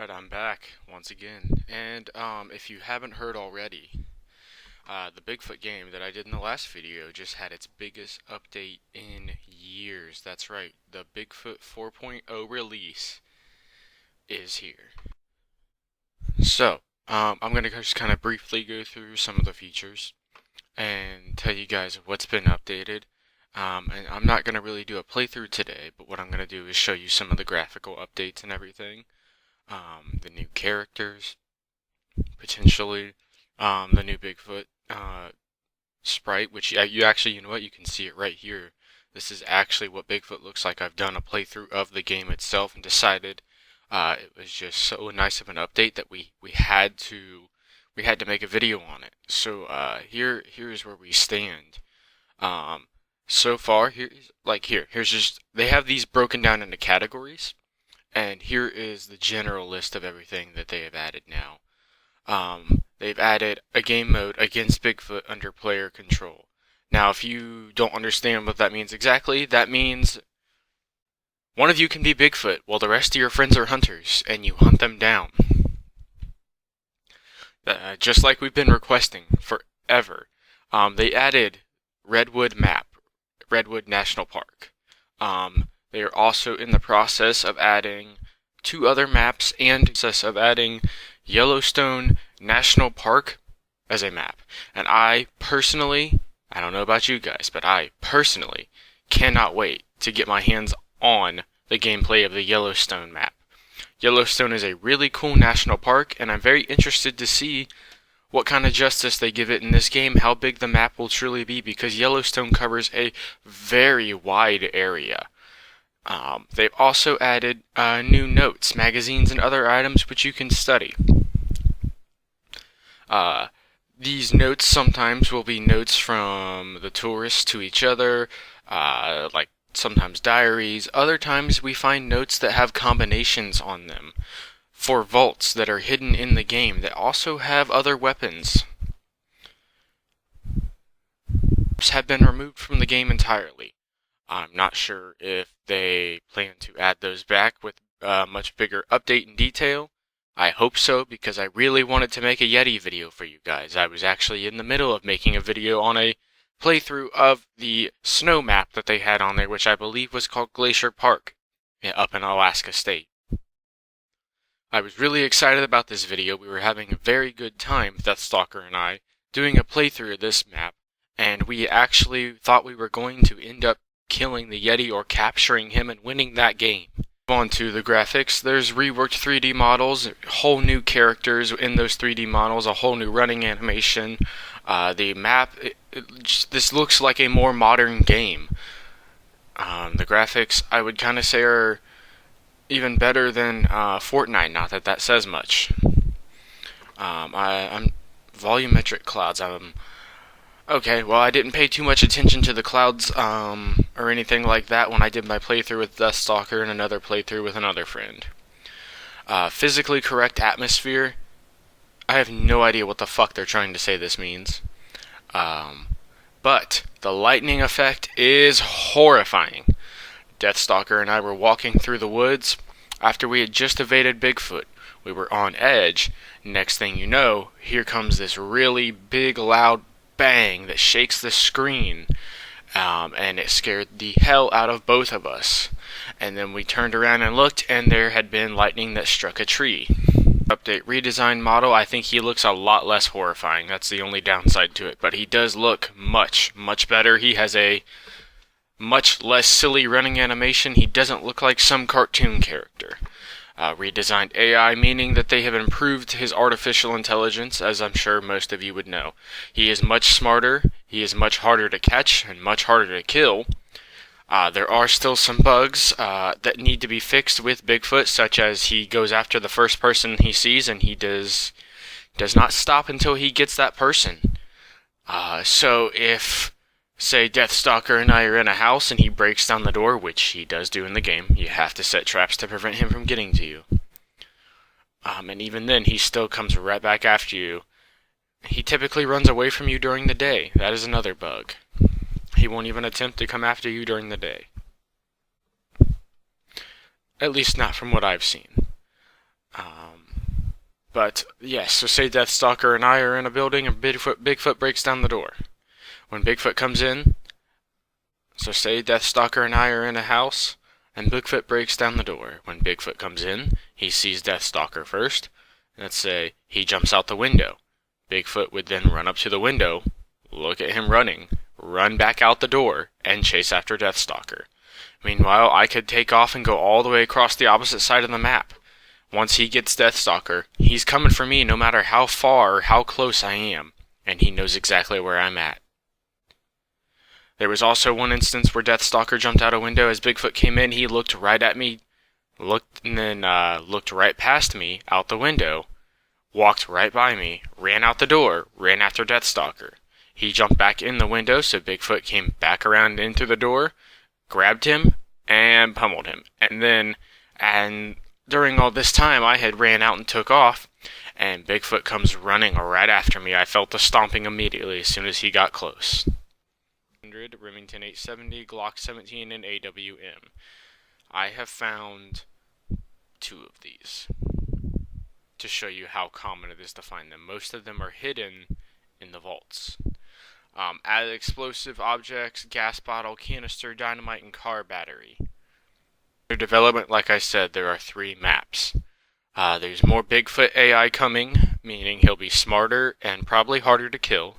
Alright, I'm back once again. And if you haven't heard already, the Bigfoot game that I did in the last video just had its biggest update in years. That's right, the Bigfoot 4.0 release is here. So, I'm going to just kind of briefly go through some of the features and tell you guys what's been updated. And I'm not going to really do a playthrough today, but what I'm going to do is show you some of the graphical updates and everything. The new characters, potentially, the new Bigfoot sprite, which you actually, you know what, you can see it right here. This is actually what Bigfoot looks like. I've done a playthrough of the game itself and decided it was just so nice of an update that we had to make a video on it. So here's where we stand. So far, here's just, they have these broken down into categories. And here is the general list of everything that they have added now. They've added a game mode against Bigfoot under player control. Now, if you don't understand what that means exactly, that means one of you can be Bigfoot while the rest of your friends are hunters, and you hunt them down. Just like we've been requesting forever. They added Redwood National Park. They are also in the process of adding 2 other maps and process of adding Yellowstone National Park as a map. And I personally, I don't know about you guys, but I personally cannot wait to get my hands on the gameplay of the Yellowstone map. Yellowstone is a really cool national park, and I'm very interested to see what kind of justice they give it in this game, how big the map will truly be, because Yellowstone covers a very wide area. They've also added new notes, magazines, and other items which you can study. These notes sometimes will be notes from the tourists to each other, like sometimes diaries. Other times we find notes that have combinations on them for vaults that are hidden in the game that also have other weapons. Have been removed from the game entirely. I'm not sure if they plan to add those back with a much bigger update in detail. I hope so, because I really wanted to make a Yeti video for you guys. I was actually in the middle of making a video on a playthrough of the snow map that they had on there, which I believe was called Glacier Park, up in Alaska State. I was really excited about this video. We were having a very good time, Deathstalker and I, doing a playthrough of this map, and we actually thought we were going to end up killing the Yeti or capturing him and winning that game. On to the graphics. There's reworked 3D models, whole new characters in those 3D models, a whole new running animation. The map, this looks like a more modern game. The graphics, I would kind of say, are even better than Fortnite, not that that says much. I'm volumetric clouds. Okay, well, I didn't pay too much attention to the clouds or anything like that when I did my playthrough with Deathstalker and another playthrough with another friend. Physically correct atmosphere. I have no idea what the fuck they're trying to say this means. But the lightning effect is horrifying. Deathstalker and I were walking through the woods after we had just evaded Bigfoot. We were on edge. Next thing you know, here comes this really big, loud bang that shakes the screen, and it scared the hell out of both of us. And then we turned around and looked, and there had been lightning that struck a tree. Update redesigned model. I think he looks a lot less horrifying. That's the only downside to it, but he does look much better. He has a much less silly running animation. He doesn't look like some cartoon character. Redesigned AI, meaning that they have improved his artificial intelligence, as I'm sure most of you would know. He is much smarter, he is much harder to catch, and much harder to kill. There are still some bugs that need to be fixed with Bigfoot, such as he goes after the first person he sees, and he does not stop until he gets that person. So if, say, Deathstalker and I are in a house and he breaks down the door, which he does do in the game, you have to set traps to prevent him from getting to you. And even then, he still comes right back after you. He typically runs away from you during the day. That is another bug. He won't even attempt to come after you during the day. At least not from what I've seen. But yes, so say Deathstalker and I are in a building and Bigfoot breaks down the door. When Bigfoot comes in, so say Deathstalker and I are in a house and Bigfoot breaks down the door. When Bigfoot comes in, he sees Deathstalker first. Let's say he jumps out the window. Bigfoot would then run up to the window, look at him running, run back out the door, and chase after Deathstalker. Meanwhile, I could take off and go all the way across the opposite side of the map. Once he gets Deathstalker, he's coming for me no matter how far or how close I am, and he knows exactly where I'm at. There was also one instance where Deathstalker jumped out a window. As Bigfoot came in, he looked right at me, looked right past me out the window, walked right by me, ran out the door, ran after Deathstalker. He jumped back in the window, so Bigfoot came back around into the door, grabbed him, and pummeled him. And during all this time, I had ran out and took off, and Bigfoot comes running right after me. I felt the stomping immediately as soon as he got close. Remington 870, Glock 17, and AWM. I have found 2 of these to show you how common it is to find them. Most of them are hidden in the vaults. Added explosive objects, gas bottle, canister, dynamite, and car battery. For development, like I said, there are 3 maps. There's more Bigfoot AI coming, meaning he'll be smarter and probably harder to kill.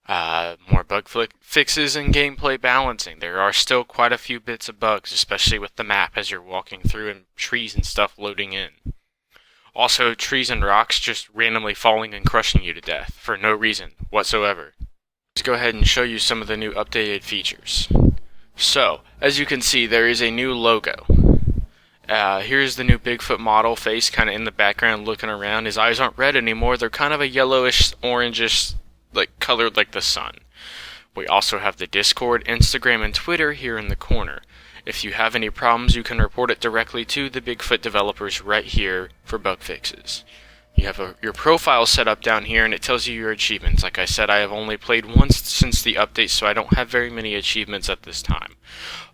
More bug fixes and gameplay balancing. There are still quite a few bits of bugs, especially with the map as you're walking through and trees and stuff loading in. Also, trees and rocks just randomly falling and crushing you to death for no reason whatsoever. Let's go ahead and show you some of the new updated features. So, as you can see, there is a new logo. Here's the new Bigfoot model face kind of in the background looking around. His eyes aren't red anymore. They're kind of a yellowish, orangish, colored like the sun. We also have the Discord, Instagram, and Twitter here in the corner. If you have any problems, you can report it directly to the Bigfoot developers right here for bug fixes. You have your profile set up down here, and it tells you your achievements. Like I said, I have only played once since the update, so I don't have very many achievements at this time.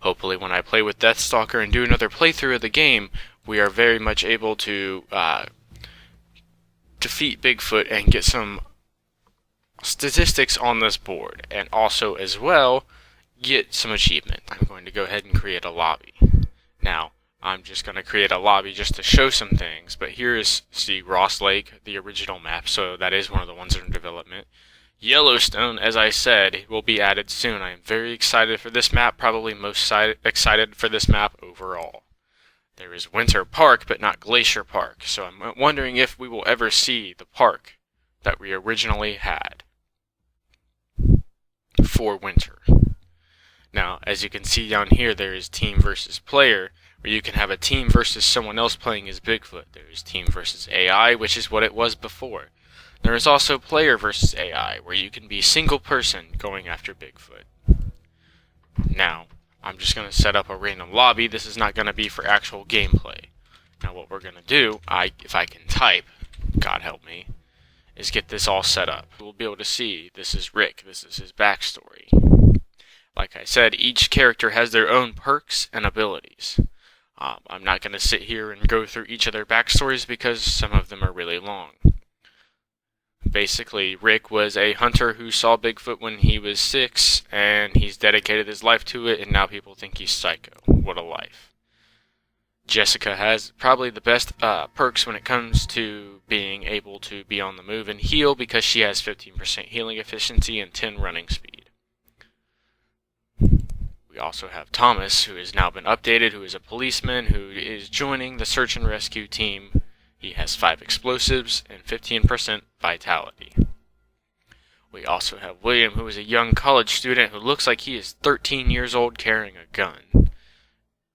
Hopefully, when I play with Deathstalker and do another playthrough of the game, we are very much able to defeat Bigfoot and get some statistics on this board, and also as well get some achievement. I'm going to go ahead and create a lobby. Now, I'm just going to create a lobby just to show some things, but here is, see, Ross Lake, the original map, so that is one of the ones in development. Yellowstone, as I said, will be added soon. I am very excited for this map, probably most excited for this map overall. There is Winter Park, but not Glacier Park, so I'm wondering if we will ever see the park that we originally had for winter. Now, as you can see down here, there is team versus player, where you can have a team versus someone else playing as Bigfoot. There is team versus AI, which is what it was before. There is also player versus AI, where you can be single person going after Bigfoot. Now, I'm just going to set up a random lobby. This is not going to be for actual gameplay. Now, what we're going to do, if I can type, God help me, is get this all set up. We'll be able to see this is Rick, this is his backstory. Like I said, each character has their own perks and abilities. I'm not going to sit here and go through each of their backstories because some of them are really long. Basically, Rick was a hunter who saw Bigfoot when he was 6, and he's dedicated his life to it, and now people think he's psycho. What a life. Jessica has probably the best perks when it comes to being able to be on the move and heal because she has 15% healing efficiency and 10 running speed. We also have Thomas, who has now been updated, who is a policeman who is joining the search and rescue team. He has 5 explosives and 15% vitality. We also have William, who is a young college student who looks like he is 13 years old carrying a gun.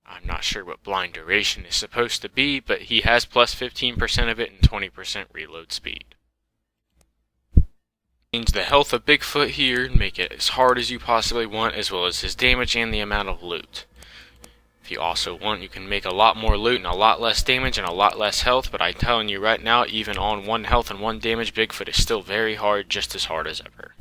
I'm not sure what blind duration is supposed to be, but he has plus 15% of it and 20% reload speed. Change the health of Bigfoot here and make it as hard as you possibly want, as well as his damage and the amount of loot. If you also want, you can make a lot more loot and a lot less damage and a lot less health, but I'm telling you right now, even on 1 health and 1 damage, Bigfoot is still very hard, just as hard as ever.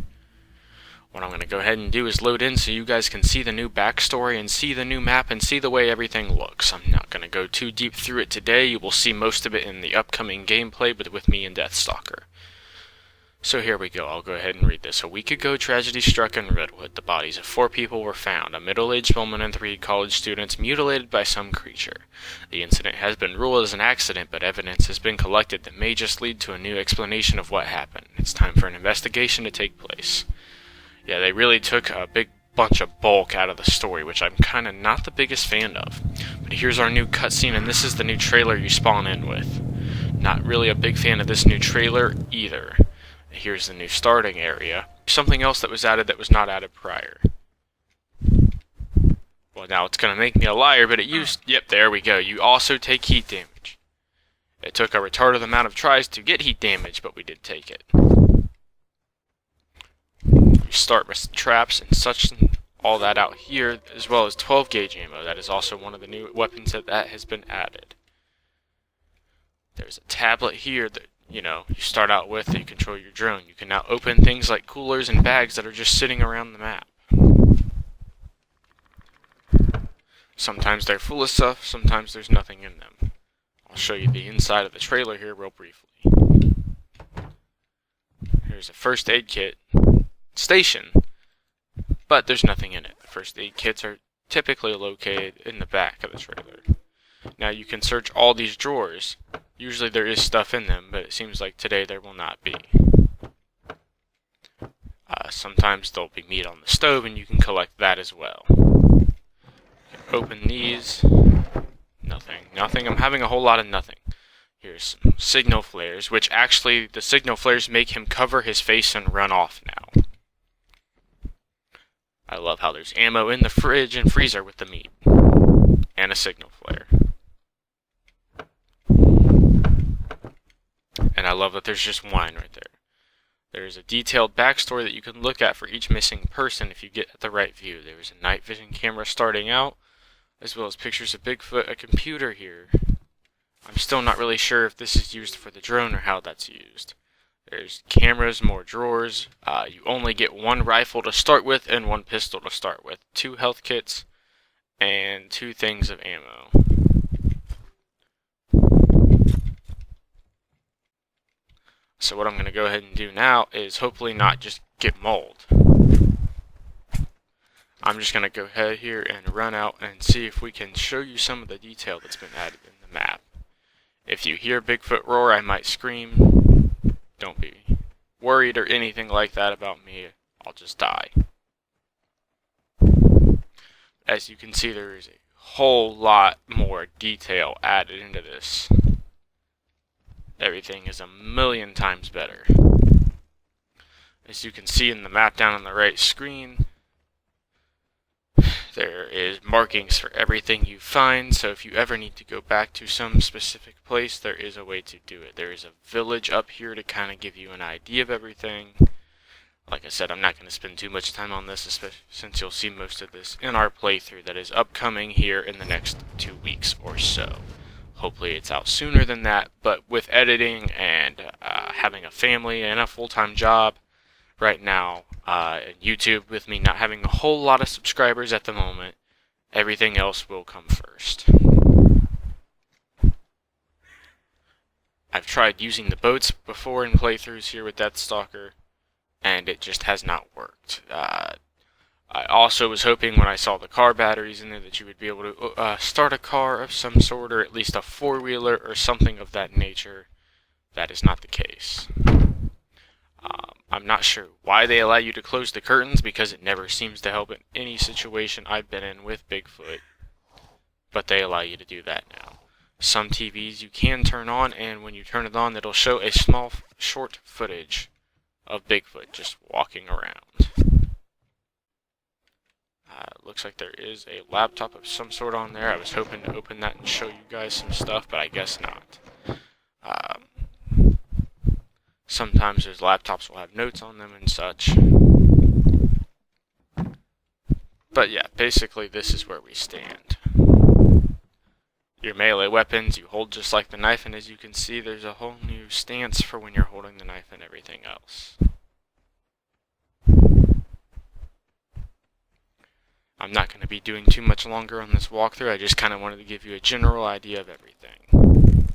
What I'm going to go ahead and do is load in so you guys can see the new backstory and see the new map and see the way everything looks. I'm not going to go too deep through it today. You will see most of it in the upcoming gameplay, but with me and Deathstalker. So here we go, I'll go ahead and read this. A week ago, tragedy struck in Redwood. The bodies of 4 people were found, a middle-aged woman and 3 college students mutilated by some creature. The incident has been ruled as an accident, but evidence has been collected that may just lead to a new explanation of what happened. It's time for an investigation to take place. Yeah, they really took a big bunch of bulk out of the story, which I'm kind of not the biggest fan of. But here's our new cutscene, and this is the new trailer you spawn in with. Not really a big fan of this new trailer either. Here's the new starting area. Something else that was added that was not added prior. Well, now it's going to make me a liar, but it used... Yep, there we go. You also take heat damage. It took a retarded amount of tries to get heat damage, but we did take it. You start with traps and such, and all that out here, as well as 12 gauge ammo. That is also one of the new weapons that has been added. There's a tablet here that you start out with that you control your drone. You can now open things like coolers and bags that are just sitting around the map. Sometimes they're full of stuff, sometimes there's nothing in them. I'll show you the inside of the trailer here real briefly. Here's a first aid kit station, but there's nothing in it. The first aid kits are typically located in the back of the trailer. Now you can search all these drawers. Usually there is stuff in them, but it seems like today there will not be. Sometimes there'll be meat on the stove, and you can collect that as well. You can open these. Nothing. I'm having a whole lot of nothing. Here's some signal flares, which actually the signal flares make him cover his face and run off now. I love how there's ammo in the fridge and freezer with the meat. And a signal flare. And I love that there's just wine right there. There's a detailed backstory that you can look at for each missing person if you get the right view. There's a night vision camera starting out, as well as pictures of Bigfoot, a computer here. I'm still not really sure if this is used for the drone or how that's used. There's cameras, more drawers. You only get 1 rifle to start with and 1 pistol to start with. 2 health kits and 2 things of ammo. So what I'm going to go ahead and do now is hopefully not just get mauled. I'm just going to go ahead here and run out and see if we can show you some of the detail that's been added in the map. If you hear Bigfoot roar, I might scream. Don't be worried or anything like that about me. I'll just die. As you can see, there is a whole lot more detail added into this. Everything is a million times better. As you can see in the map down on the right screen, there is markings for everything you find, so if you ever need to go back to some specific place, there is a way to do it. There is a village up here to kind of give you an idea of everything. Like I said, I'm not going to spend too much time on this, especially since you'll see most of this in our playthrough that is upcoming here in the next 2 weeks or so. Hopefully it's out sooner than that, but with editing and having a family and a full-time job right now, and YouTube with me not having a whole lot of subscribers at the moment, everything else will come first. I've tried using the boats before in playthroughs here with Deathstalker, and it just has not worked. I also was hoping when I saw the car batteries in there that you would be able to start a car of some sort, or at least a 4-wheeler or something of that nature. That is not the case. I'm not sure why they allow you to close the curtains, because it never seems to help in any situation I've been in with Bigfoot. But they allow you to do that now. Some TVs you can turn on, and when you turn it on, it'll show a small, short footage of Bigfoot just walking around. Looks like there is a laptop of some sort on there. I was hoping to open that and show you guys some stuff, but I guess not. Sometimes those laptops will have notes on them and such. But yeah, basically this is where we stand. Your melee weapons you hold just like the knife, and as you can see there's a whole new stance for when you're holding the knife and everything else. I'm not going to be doing too much longer on this walkthrough. I just kind of wanted to give you a general idea of everything.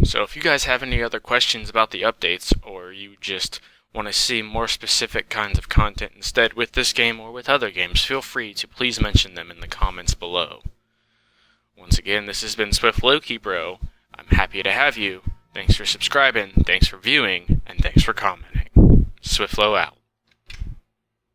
So if you guys have any other questions about the updates, or you just want to see more specific kinds of content instead with this game or with other games, feel free to please mention them in the comments below. Once again, this has been SwiftLowKeyBro. I'm happy to have you. Thanks for subscribing, thanks for viewing, and thanks for commenting. SwiftLow out.